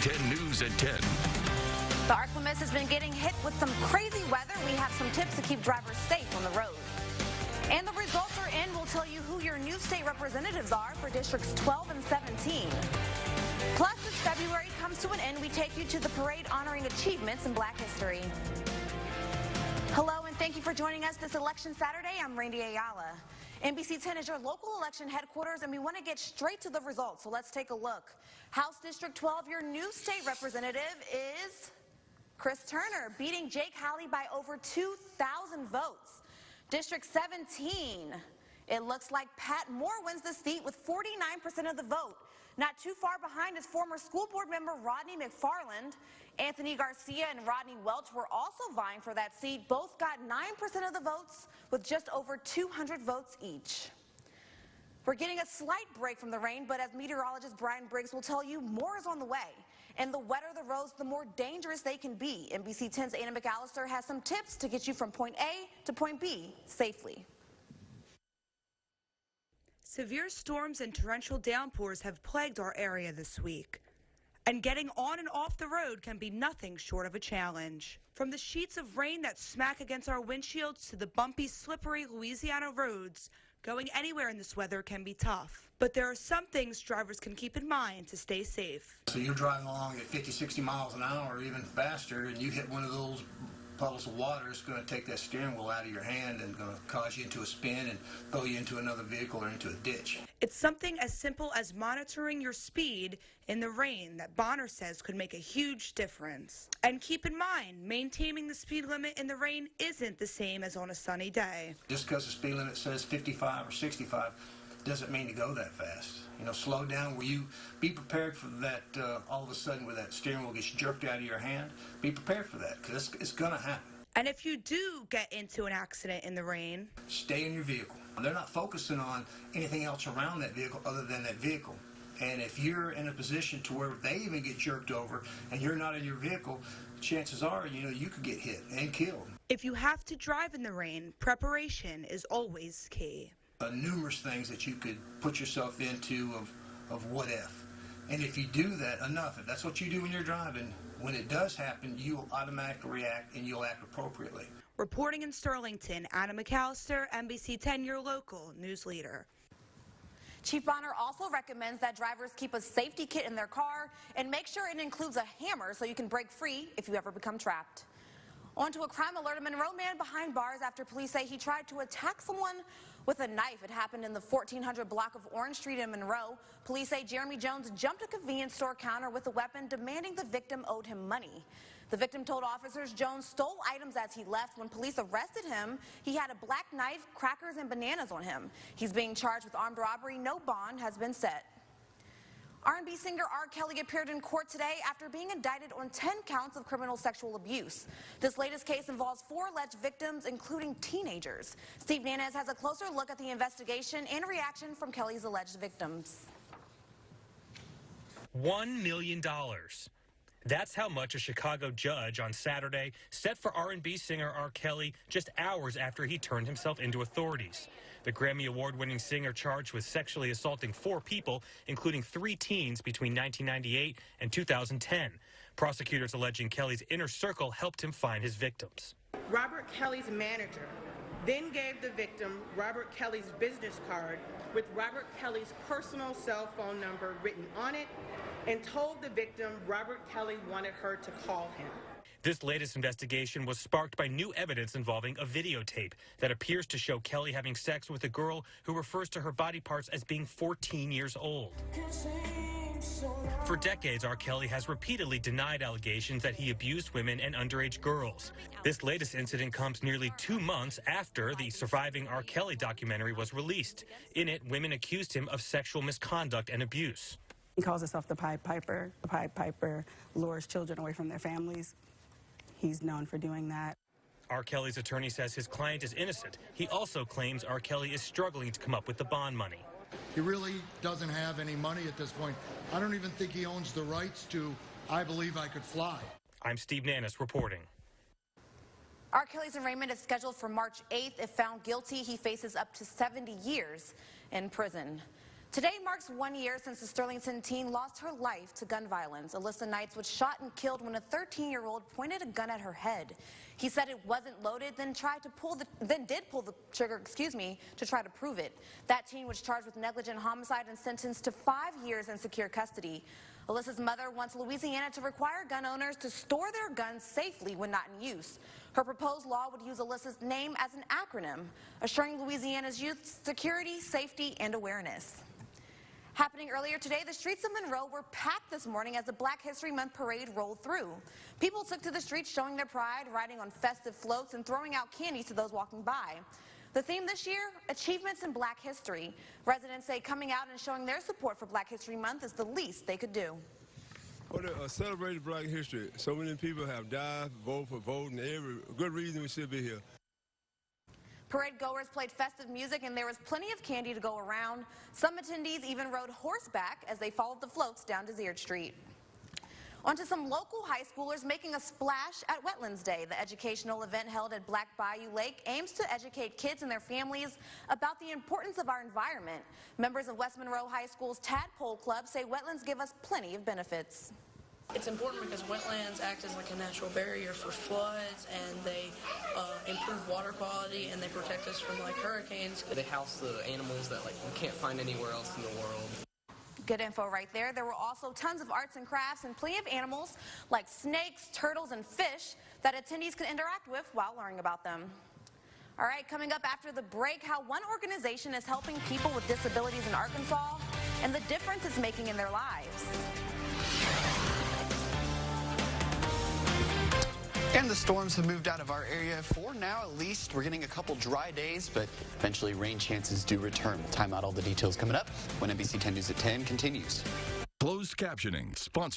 10 News at 10. The ArkLaMiss has been getting hit with some crazy weather. We have some tips to keep drivers safe on the road. And the results are in. We'll tell you who your new state representatives are for Districts 12 and 17. Plus, as February comes to an end, we take you to the parade honoring achievements in Black history. Hello, and thank you for joining us this Election Saturday. I'm Randy Ayala. NBC 10 is your local election headquarters, and we want to get straight to the results, so let's take a look. House District 12, your new state representative is Chris Turner, beating Jake Halley by over 2,000 votes. District 17, it looks like Pat Moore wins the seat with 49% of the vote. Not too far behind is former school board member Rodney McFarland. Anthony Garcia and Rodney Welch were also vying for that seat. Both got 9% of the votes with just over 200 votes each. We're getting a slight break from the rain, but as meteorologist Brian Briggs will tell you, more is on the way. And the wetter the roads, the more dangerous they can be. NBC 10's Anna McAllister has some tips to get you from point A to point B safely. Severe storms and torrential downpours have plagued our area this week. And getting on and off the road can be nothing short of a challenge. From the sheets of rain that smack against our windshields to the bumpy, slippery Louisiana roads, going anywhere in this weather can be tough. But there are some things drivers can keep in mind to stay safe. So you're driving along at 50, 60 miles an hour or even faster, and you hit one of those puddles of water, it's going to take that steering wheel out of your hand and going to cause you into a spin and throw you into another vehicle or into a ditch. It's something as simple as monitoring your speed in the rain that Bonner says could make a huge difference. And keep in mind, maintaining the speed limit in the rain isn't the same as on a sunny day. Just because the speed limit says 55 or 65 doesn't mean to go that fast. You know, slow down. Will you be prepared for that all of a sudden where that steering wheel gets jerked out of your hand? Be prepared for that because it's going to happen. And if you do get into an accident in the rain, stay in your vehicle. They're not focusing on anything else around that vehicle other than that vehicle. And if you're in a position to where they even get jerked over and you're not in your vehicle, chances are, you could get hit and killed. If you have to drive in the rain, preparation is always key. Numerous things that you could put yourself into of what if. And if you do that enough, if that's what you do when you're driving, when it does happen, you'll automatically react and you'll act appropriately. Reporting in Sterlington, Anna McAllister, NBC 10, your local news leader. Chief Bonner also recommends that drivers keep a safety kit in their car and make sure it includes a hammer so you can break free if you ever become trapped. On to a crime alert. A Monroe man behind bars after police say he tried to attack someone with a knife. It happened in the 1400 block of Orange Street in Monroe. Police say Jeremy Jones jumped a convenience store counter with a weapon, demanding the victim owed him money. The victim told officers Jones stole items as he left. When police arrested him, he had a black knife, crackers, and bananas on him. He's being charged with armed robbery. No bond has been set. R&B singer R. Kelly appeared in court today after being indicted on 10 counts of criminal sexual abuse. This latest case involves 4 alleged victims, including teenagers. Steve Nanez has a closer look at the investigation and reaction from Kelly's alleged victims. $1 million. That's how much a Chicago judge on Saturday set for R&B singer R. Kelly just hours after he turned himself into authorities. The Grammy Award-winning singer charged with sexually assaulting 4 people, including 3 teens between 1998 and 2010. Prosecutors alleging Kelly's inner circle helped him find his victims. Robert Kelly's manager then gave the victim Robert Kelly's business card with Robert Kelly's personal cell phone number written on it and told the victim Robert Kelly wanted her to call him. This latest investigation was sparked by new evidence involving a videotape that appears to show Kelly having sex with a girl who refers to her body parts as being 14 years old. For decades, R. Kelly has repeatedly denied allegations that he abused women and underage girls. This latest incident comes nearly 2 months after the Surviving R. Kelly documentary was released. In it, women accused him of sexual misconduct and abuse. He calls himself the Pied Piper. The Pied Piper lures children away from their families. He's known for doing that. R. Kelly's attorney says his client is innocent. He also claims R. Kelly is struggling to come up with the bond money. He really doesn't have any money at this point. I don't even think he owns the rights to I Believe I Could Fly. I'm Steve Nanez reporting. R. Kelly's arraignment is scheduled for March 8th. If found guilty, he faces up to 70 years in prison. Today marks 1 year since the Sterlington teen lost her life to gun violence. Alyssa Knights was shot and killed when a 13-year-old pointed a gun at her head. He said it wasn't loaded, then did pull the trigger, to try to prove it. That teen was charged with negligent homicide and sentenced to 5 years in secure custody. Alyssa's mother wants Louisiana to require gun owners to store their guns safely when not in use. Her proposed law would use Alyssa's name as an acronym, assuring Louisiana's youth security, safety, and awareness. Happening earlier today, the streets of Monroe were packed this morning as the Black History Month parade rolled through. People took to the streets showing their pride, riding on festive floats, and throwing out candy to those walking by. The theme this year, Achievements in Black History. Residents say coming out and showing their support for Black History Month is the least they could do. Well, celebrating Black history. So many people have died, voted for voting, every good reason we should be here. Parade goers played festive music and there was plenty of candy to go around. Some attendees even rode horseback as they followed the floats down Desert Street. On to some local high schoolers making a splash at Wetlands Day. The educational event held at Black Bayou Lake aims to educate kids and their families about the importance of our environment. Members of West Monroe High School's Tadpole Club say wetlands give us plenty of benefits. It's important because wetlands act as like a natural barrier for floods, and they improve water quality, and they protect us from like hurricanes. They house the animals that like we can't find anywhere else in the world. Good info right there. There were also tons of arts and crafts and plenty of animals like snakes, turtles, and fish that attendees could interact with while learning about them. All right, coming up after the break, how one organization is helping people with disabilities in Arkansas and the difference it's making in their lives. And the storms have moved out of our area for now, at least. We're getting a couple dry days, but eventually rain chances do return. We'll time out all the details coming up when NBC 10 News at 10 continues. Closed captioning, sponsored